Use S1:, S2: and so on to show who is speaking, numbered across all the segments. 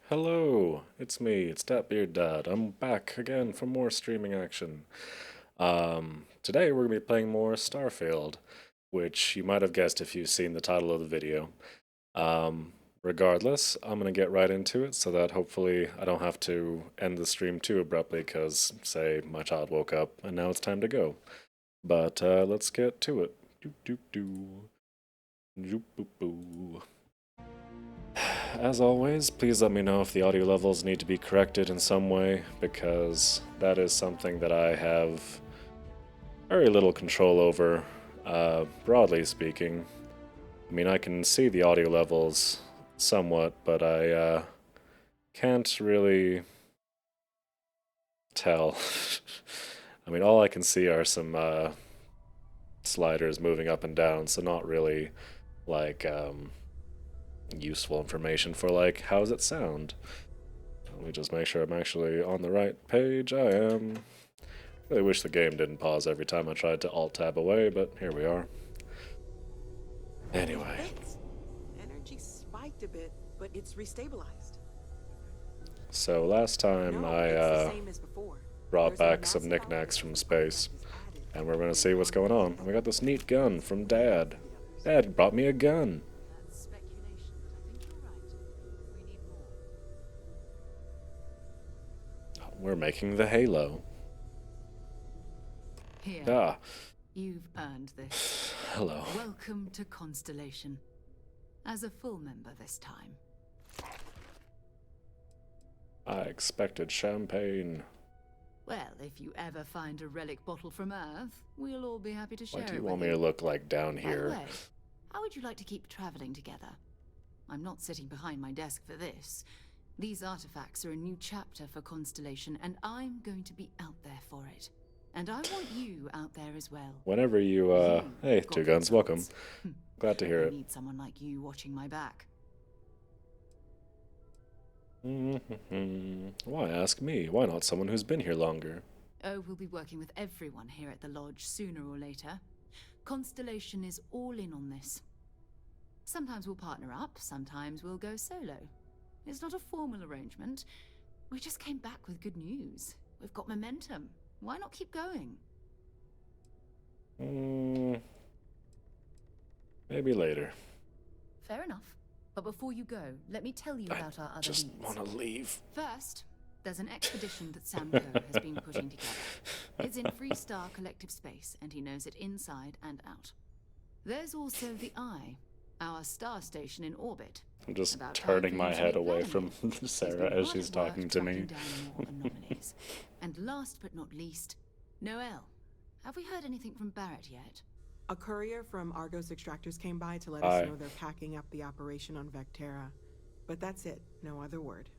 S1: Hello, it's me, it's Dat Beard Dad. I'm back again for more streaming action. Today we're gonna be playing more Starfield, which you might have guessed if you've seen the title of the video. Um, Regardless, I'm gonna get right into it so that hopefully I don't have to end the stream too abruptly because, say, my child woke up and now it's time to go. But let's get to it. Doo doo doo. Doop boop boo. As always, please let me know if the audio levels need to be corrected in some way, because that is something that I have very little control over, broadly speaking. I mean, I can see the audio levels somewhat, but I can't really tell. I mean, all I can see are some sliders moving up and down, so not really like useful information for like, how does it sound? Let me just make sure I'm actually on the right page. I am. Really wish the game didn't pause every time I tried to alt-tab away, but here we are. Anyway.
S2: Thanks. Energy spiked a bit, but it's restabilized.
S1: So last time
S2: No,
S1: I
S2: it's the same as before.
S1: brought
S2: There's a
S1: back some
S2: massive
S1: knickknacks from
S2: operation
S1: space,
S2: artifact is added
S1: and
S2: to
S1: we're
S2: the
S1: gonna see what's going
S2: main
S1: on. And we got this neat gun from Dad. Dad brought me a gun.
S2: That's speculation, but I think you're right. We need more.
S1: We're making the Halo.
S3: Here,
S1: Ah,
S3: you've earned this.
S1: hello.
S3: Welcome to Constellation. As a full member this time.
S1: I expected champagne.
S3: Well, if you ever find a relic bottle from Earth, we'll all be happy to share
S1: Why do
S3: it
S1: you
S3: with
S1: want me to look like down
S3: By the
S1: here?
S3: way, how would you like to keep traveling together? I'm not sitting behind my desk for this. These artifacts are a new chapter for Constellation, and I'm going to be out there for it. And I want you out there as well.
S1: Whenever you, hey,
S3: got
S1: Two Guns, welcome.
S3: results.
S1: Glad to hear
S3: I
S1: it.
S3: need someone like you watching my back.
S1: Why ask me? Why not someone who's been here longer?
S3: Oh, we'll be working with everyone here at the lodge sooner or later. Constellation is all in on this. Sometimes we'll partner up, sometimes we'll go solo. It's not a formal arrangement. We just came back with good news. We've got momentum. Why not keep going?
S1: Maybe later.
S3: Fair enough. But before you go, let me tell you about our other
S1: Just
S3: leads.
S1: want to leave.
S3: First, there's an expedition that Samco has been putting together. It's in Freestar Collective Space, and he knows it inside and out. There's also the Eye, our star station in orbit.
S1: I'm just
S3: About
S1: turning
S3: time for
S1: my
S3: you to
S1: head
S3: meet
S1: away
S3: Vladimir.
S1: from
S3: He's
S1: Sarah
S3: been
S1: as
S3: hard
S1: she's
S3: at work
S1: talking to me.
S3: tracking down more anomalies. And last but not least, Noel. Have we heard anything from Barrett yet?
S2: A courier from Argos Extractors came by to let
S1: Aye.
S2: us know they're packing up the operation on Vectera. But that's it. No other word.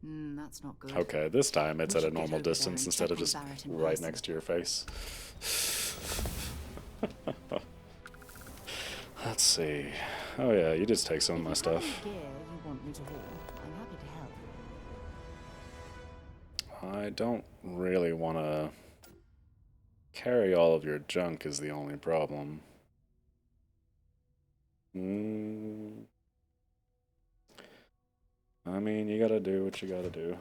S3: That's not good.
S1: Okay, this time it's
S3: We
S1: at a
S3: should get
S1: normal
S3: over there
S1: distance
S3: and
S1: instead
S3: check
S1: of
S3: on
S1: just
S3: Barrett in
S1: right
S3: person.
S1: next to your face. Let's see. Oh yeah, you just take some of my stuff.
S3: Gear you want me to haul, I'm happy to help.
S1: I don't really want to carry all of your junk is the only problem. I mean, you gotta do what you gotta do.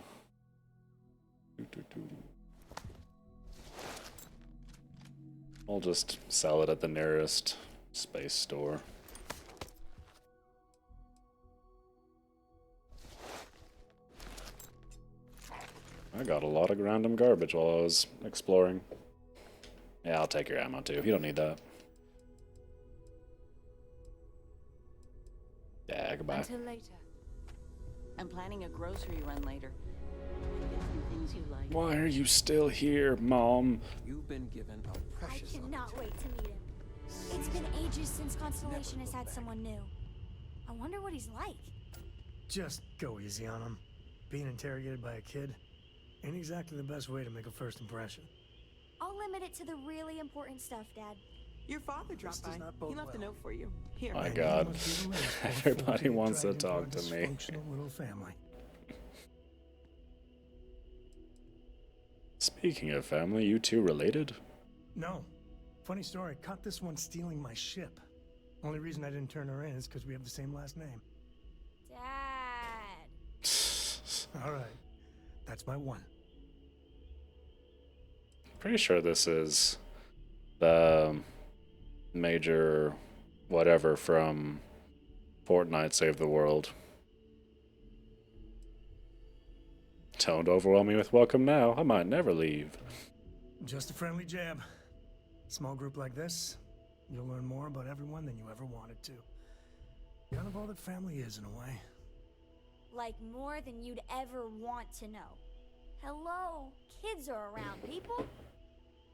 S1: I'll just sell it at the nearest space store. I got a lot of random garbage while I was exploring. Yeah, I'll take your ammo too. You don't need that. Yeah, goodbye.
S4: Until later. I'm planning a grocery run later. Get some things you like.
S1: Why are you still here, Mom?
S5: You've been given a
S6: I
S5: precious
S6: cannot wait to meet him. It's been ages since Constellation has had someone new. I wonder what he's like.
S7: Just go easy on him. Being interrogated by a kid ain't exactly the best way to make a first impression.
S6: I'll limit it to the really important stuff, Dad.
S2: Your father dropped by.
S7: does not bode
S2: He left a
S7: well.
S2: note for you. Here.
S1: My
S7: And
S1: God.
S7: he must be the latest born
S1: Everybody
S7: forward get
S1: wants to
S7: dragged into
S1: talk
S7: our
S1: to me.
S7: dysfunctional little family.
S1: Speaking of family, you two related?
S7: No. Funny story, caught this one stealing my ship. Only reason I didn't turn her in is because we have the same last name.
S6: Dad.
S7: All right. That's my one.
S1: Pretty sure this is the major whatever from Fortnite Save the World. Don't overwhelm me with welcome now. I might never leave.
S7: Just a friendly jab. Small group like this, you'll learn more about everyone than you ever wanted to. Kind of all that family is, in a way.
S6: Like more than you'd ever want to know. Hello, kids are around, people.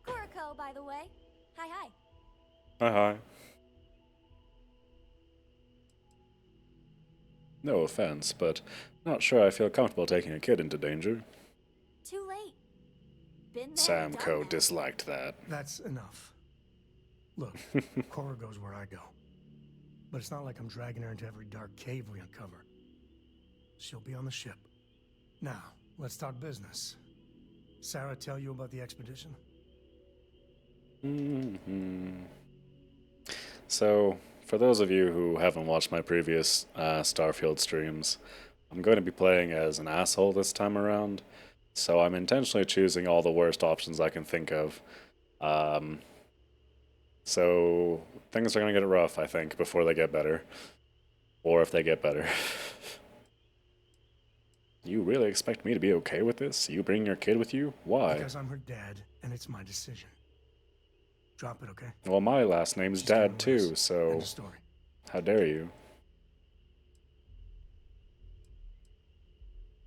S6: Kuriko, by the way. Hi, hi.
S1: Hi, hi. No offense, but not sure I feel comfortable taking a kid into danger.
S6: Too late. Been there, done
S1: Samco
S6: that.
S1: disliked that.
S7: That's enough. Look, Cora goes where I go. But it's not like I'm dragging her into every dark cave we uncover. She'll be on the ship. Now, let's talk business. Sarah tell you about the expedition?
S1: So, for those of you who haven't watched my previous Starfield streams, I'm going to be playing as an asshole this time around. So I'm intentionally choosing all the worst options I can think of. So things are going to get rough, I think, before they get better. Or if they get better. You really expect me to be okay with this? You bring your kid with you? Why?
S7: Because I'm her dad, and it's my decision. Drop it, okay?
S1: Well, my last name's
S7: She's
S1: Dad
S7: coming with
S1: too,
S7: us.
S1: so
S7: End of story.
S1: how dare you?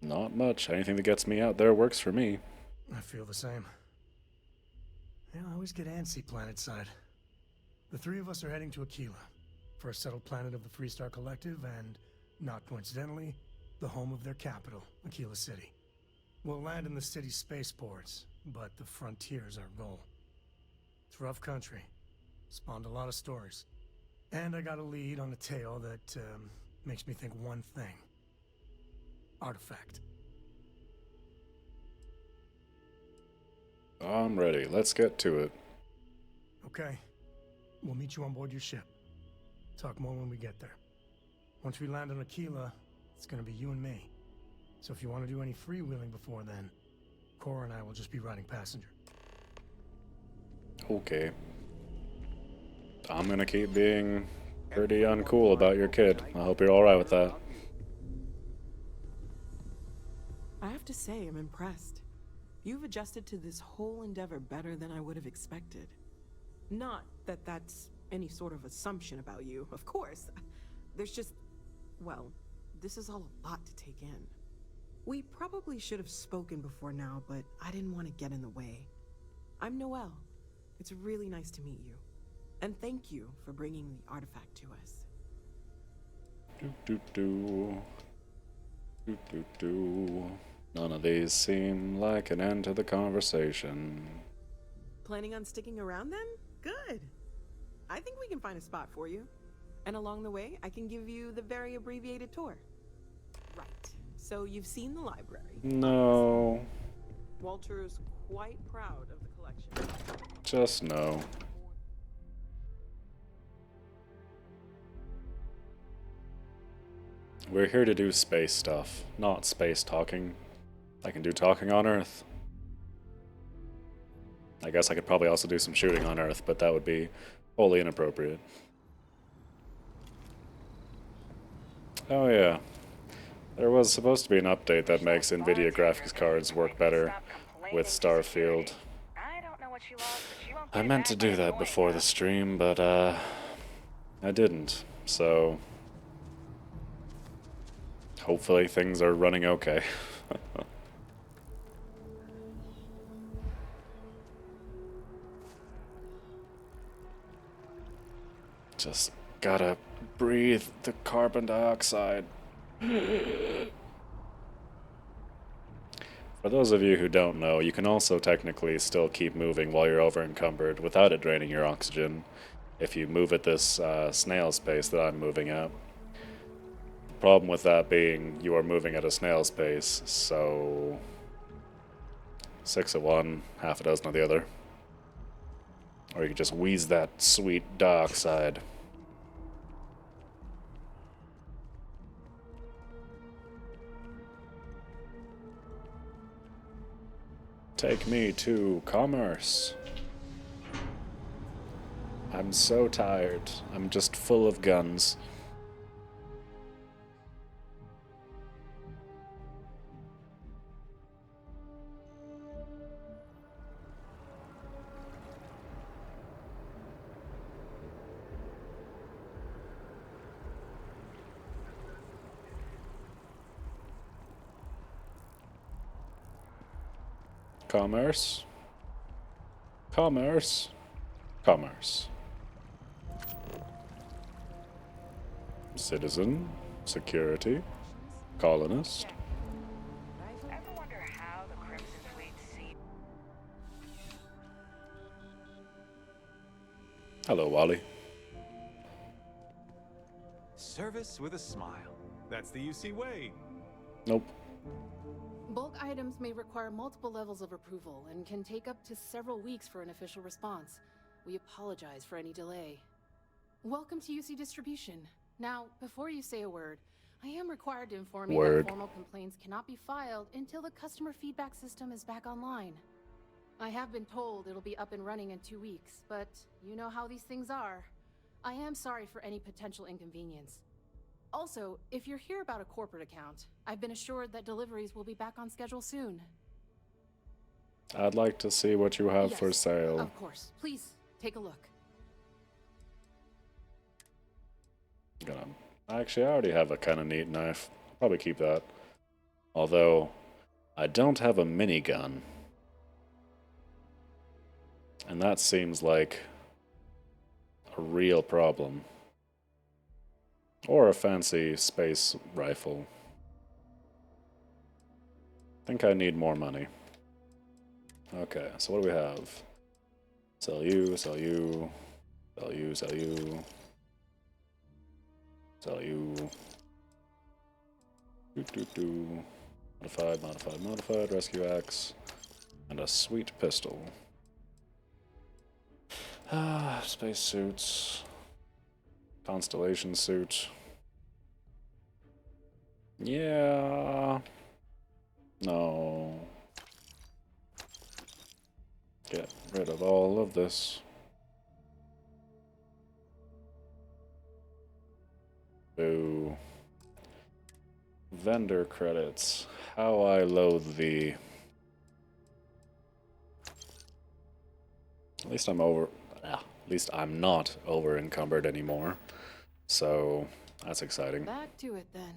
S1: Not much. Anything that gets me out there works for me.
S7: I feel the same. Yeah, I always get antsy planet-side. The three of us are heading to Aquila, first settled planet of the Freestar Collective, and, not coincidentally, the home of their capital, Aquila City. We'll land in the city's spaceports, but the frontier's our goal. It's rough country. Spawned a lot of stories. And I got a lead on a tale that makes me think one thing. Artifact.
S1: I'm ready. Let's get to it.
S7: Okay. We'll meet you on board your ship. Talk more when we get there. Once we land on Aquila, it's gonna be you and me. So if you want to do any freewheeling before then, Cora and I will just be riding passenger.
S1: Okay. I'm gonna keep being pretty uncool about your kid. I hope you're alright with that.
S2: I have to say, I'm impressed. You've adjusted to this whole endeavor better than I would have expected. Not that that's any sort of assumption about you, of course. There's just, well, this is all a lot to take in. We probably should have spoken before now, but I didn't want to get in the way. I'm Noelle. It's really nice to meet you. And thank you for bringing the artifact to us.
S1: None of these seem like an end to the conversation.
S2: Planning on sticking around then? Good. I think we can find a spot for you. And along the way, I can give you the very abbreviated tour. Right. So you've seen the library.
S1: No.
S2: Walter is quite proud of the collection.
S1: Just no. We're here to do space stuff, not space talking. I can do talking on Earth. I guess I could probably also do some shooting on Earth, but that would be wholly inappropriate. Oh yeah. There was supposed to be an update that makes NVIDIA graphics cards work better with Starfield. I meant to do that before the stream, but I didn't, so hopefully things are running okay. Just gotta breathe the carbon dioxide. For those of you who don't know, you can also technically still keep moving while you're over encumbered without it draining your oxygen if you move at this snail's pace that I'm moving at. The problem with that being you are moving at a snail's pace, so 6 of one, half a dozen of the other. Or you could just wheeze that sweet dioxide. Take me to commerce. I'm so tired. I'm just full of guns. Commerce. Commerce. Commerce. Citizen. Security. Colonist.
S5: Ever wonder how the Crimson Fleet see?
S1: Hello, Wally.
S8: Service with a smile. That's the UC way.
S1: Nope.
S9: Bulk items may require multiple levels of approval and can take up to several weeks for an official response. We apologize for any delay. Welcome to UC Distribution. Now, before you say a word, I am required to inform you that formal complaints cannot be filed until the customer feedback system is back online. I have been told it'll be up and running in 2 weeks, but you know how these things are. I am sorry for any potential inconvenience. Also, if you're here about a corporate account, I've been assured that deliveries will be back on schedule soon.
S1: I'd like to see what you have for sale.
S9: Of course. Please, take a look.
S1: Actually, I already have a kind of neat knife. Probably keep that. Although, I don't have a minigun. And that seems like a real problem. Or a fancy space rifle. I think I need more money. Okay, so what do we have? Sell you, sell you, sell you, sell you, sell you. Modified, modified, modified, rescue axe, and a sweet pistol. Space suits. Constellation suit. Yeah. No. Get rid of all of this. Boo. Vendor credits. How I loathe thee. At least I'm not over encumbered anymore. So that's exciting.
S9: Back to it then.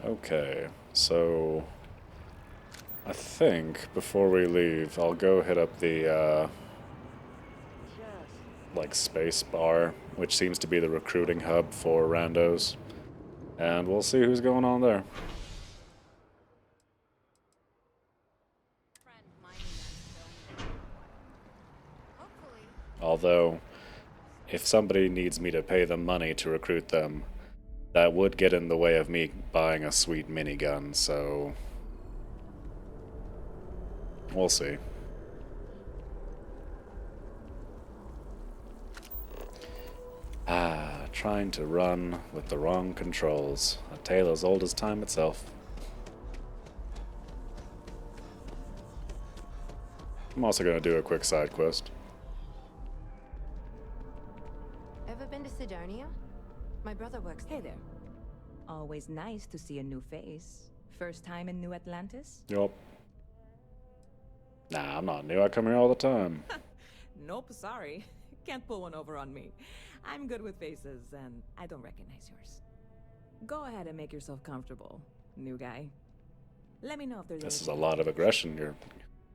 S1: Okay, so I think before we leave, I'll go hit up the like space bar, which seems to be the recruiting hub for randos, and we'll see who's going on there. Although, if somebody needs me to pay them money to recruit them, that would get in the way of me buying a sweet minigun, so we'll see. Trying to run with the wrong controls. A tale as old as time itself. I'm also going to do a quick side quest.
S10: Ever been to Sidonia? My brother works there. Hey there. Always nice to see a new face. First time in New Atlantis?
S1: Yup. Nah, I'm not new. I come here all the time.
S11: Nope, sorry. Can't pull one over on me. I'm good with faces, and I don't recognize yours. Go ahead and make yourself comfortable, new guy. Let me know if there's
S1: This is a lot of aggression you're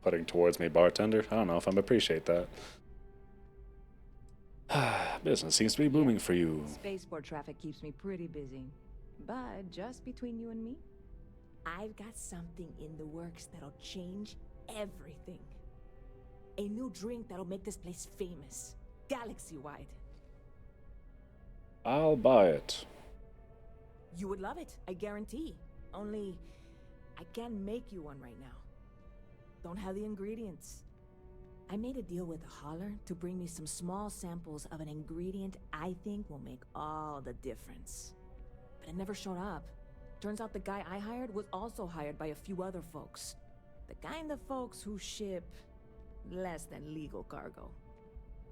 S1: putting towards me, bartender. I don't know if I appreciate that. Business seems to be booming for you.
S10: Spaceport traffic keeps me pretty busy. But just between you and me, I've got something in the works that'll change everything. A new drink that'll make this place famous. Galaxy-wide.
S1: I'll buy it.
S10: You would love it, I guarantee. Only, I can't make you one right now. Don't have the ingredients. I made a deal with the hauler to bring me some small samples of an ingredient I think will make all the difference. But it never showed up. Turns out the guy I hired was also hired by a few other folks. The kind of folks who ship less than legal cargo.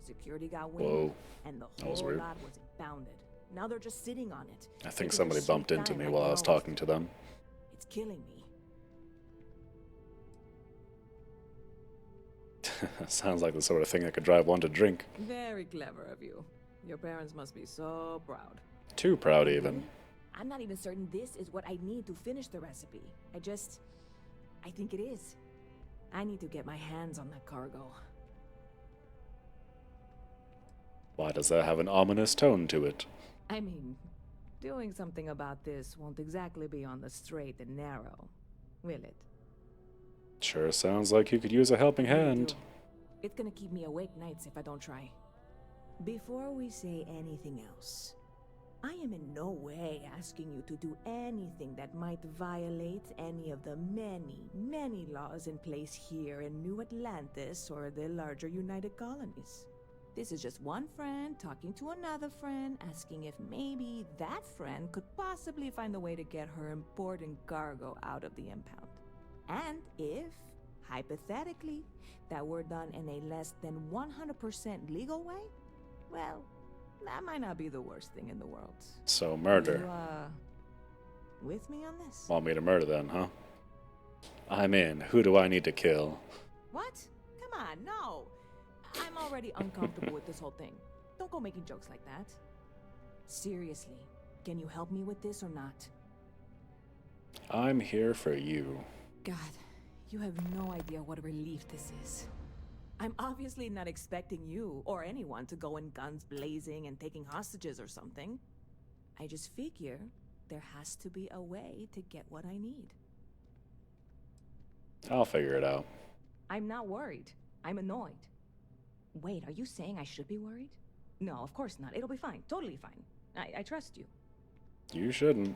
S10: Security got wind,
S1: Whoa.
S10: and the
S1: That was
S10: whole
S1: weird.
S10: lot was impounded. Now they're just sitting on it.
S1: I think
S10: Because the
S1: somebody
S10: ship
S1: bumped into
S10: died
S1: me
S10: like
S1: while
S10: they
S1: I was
S10: always
S1: talking
S10: do.
S1: to them.
S10: It's killing me.
S1: Sounds like the sort of thing that could drive one to drink.
S11: Very clever of you. Your parents must be so proud.
S1: Too proud, even.
S10: I'm not even certain this is what I need to finish the recipe. I think it is. I need to get my hands on that cargo.
S1: Why does that have an ominous tone to it?
S11: I mean, doing something about this won't exactly be on the straight and narrow, will it?
S1: Sure sounds like you could use a helping hand.
S10: It's gonna keep me awake nights if I don't try. Before we say anything else, I am in no way asking you to do anything that might violate any of the many, many laws in place here in New Atlantis or the larger United Colonies. This is just one friend talking to another friend, asking if maybe that friend could possibly find a way to get her important cargo out of the impound. And if, hypothetically, that were done in a less than 100% legal way, well, that might not be the worst thing in the world.
S1: So murder.
S11: You, with me on this?
S1: Want me to murder then, huh? I'm in. Who do I need to kill?
S10: What? Come on, no. I'm already uncomfortable with this whole thing. Don't go making jokes like that. Seriously, can you help me with this or not?
S1: I'm here for you.
S10: God, you have no idea what a relief this is. I'm obviously not expecting you or anyone to go in guns blazing and taking hostages or something. I just figure there has to be a way to get what I need.
S1: I'll figure it out.
S10: I'm not worried. I'm annoyed. Wait, are you saying I should be worried? No, of course not. It'll be fine. Totally fine. I trust you.
S1: You shouldn't.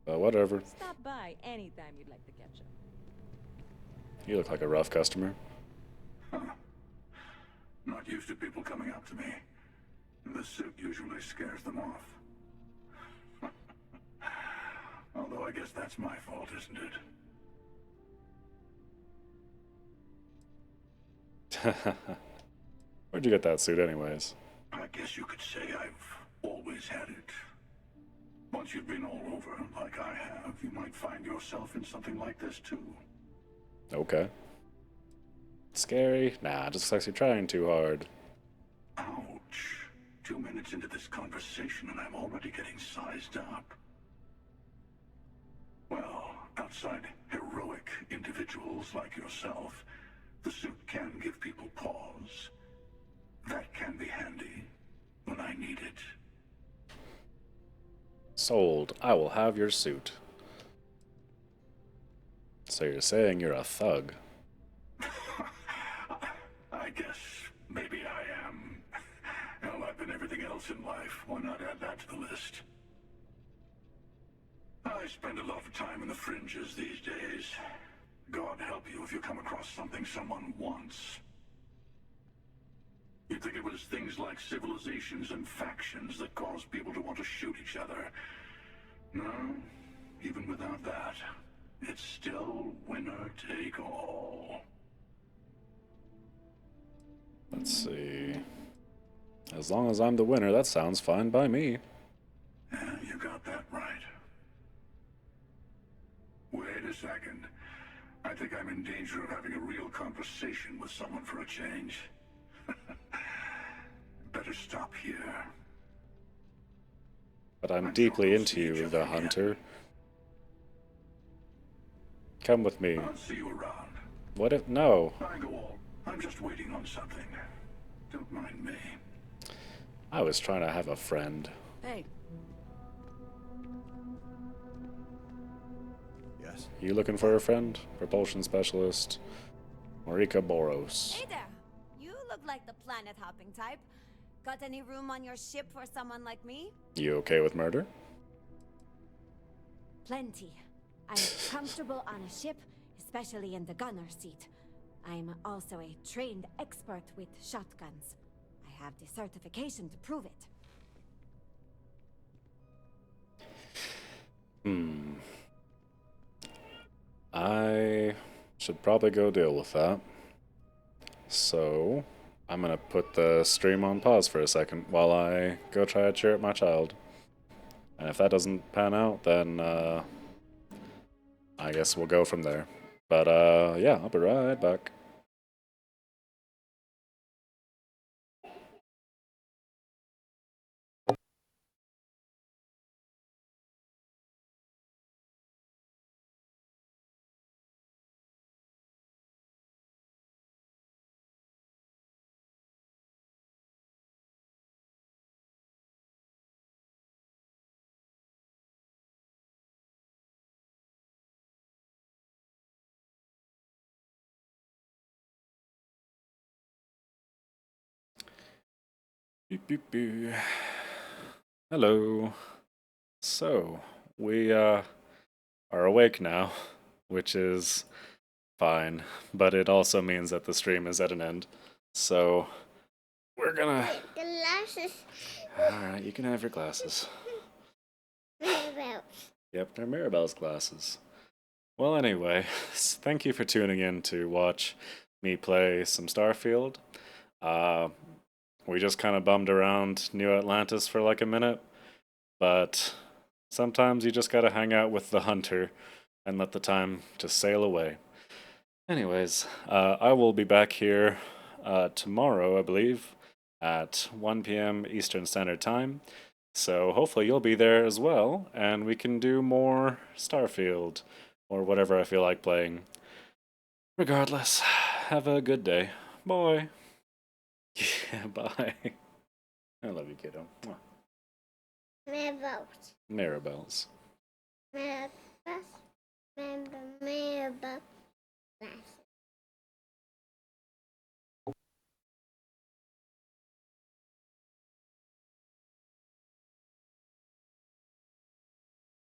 S1: But whatever.
S10: Stop by anytime you'd like to catch up.
S1: You look like a rough customer.
S12: Not used to people coming up to me. The suit usually scares them off. Although I guess that's my fault, isn't it?
S1: Where'd you get that suit anyways?
S12: I guess you could say I've always had it. Once you've been all over, like I have, you might find yourself in something like this too.
S1: Okay. Scary? Nah, just looks like you're trying too hard.
S12: Ouch. 2 minutes into this conversation and I'm already getting sized up. Well, outside heroic individuals like yourself, the suit can give people pause. That can be handy when I need it.
S1: Sold. I will have your suit. So you're saying you're a thug?
S12: I guess maybe I am. Hell, I've been everything else in life. Why not add that to the list? I spend a lot of time in the fringes these days. God help you if you come across something someone wants. You'd think it was things like civilizations and factions that cause people to want to shoot each other. No, even without that, it's still winner take all.
S1: Let's see. As long as I'm the winner, that sounds fine by me.
S12: Yeah, you got that right. Wait a second. I think I'm in danger of having a real conversation with someone for a change. Better stop here.
S1: But I'm deeply into you, the hunter. Come with me.
S12: I'll see you around.
S1: What if... No.
S12: I go all. I'm just waiting on something. Don't mind me.
S1: I was trying to have a friend.
S10: Hey.
S12: Yes?
S1: You looking for a friend? Propulsion specialist. Marika Boros.
S6: Hey there! You look like the planet-hopping type. Got any room on your ship for someone like me?
S1: You okay with murder?
S6: Plenty. I'm comfortable on a ship, especially in the gunner seat.
S13: I'm also a trained expert with shotguns. I have the certification to prove it.
S1: I should probably go deal with that. So, I'm gonna put the stream on pause for a second while I go try to cheer up my child. And if that doesn't pan out, then I guess we'll go from there. But yeah, I'll be right back. Beep, beep, beep. Hello. So, we are awake now, which is fine, but it also means that the stream is at an end. So, we're gonna...
S14: Glasses.
S1: Alright, you can have your glasses.
S14: Mirabelle's.
S1: Yep, they're Mirabelle's glasses. Well, anyway, thank you for tuning in to watch me play some Starfield. We just kind of bummed around New Atlantis for like a minute, but sometimes you just gotta hang out with the hunter and let the time just sail away. Anyways, I will be back here tomorrow, I believe, at 1 p.m. Eastern Standard Time. So hopefully you'll be there as well, and we can do more Starfield, or whatever I feel like playing. Regardless, have a good day. Bye. Yeah, bye. I love you, kiddo.
S14: Mirabelle's.
S1: Mirabelle's.
S14: Mirabelle's. Mirabelle's.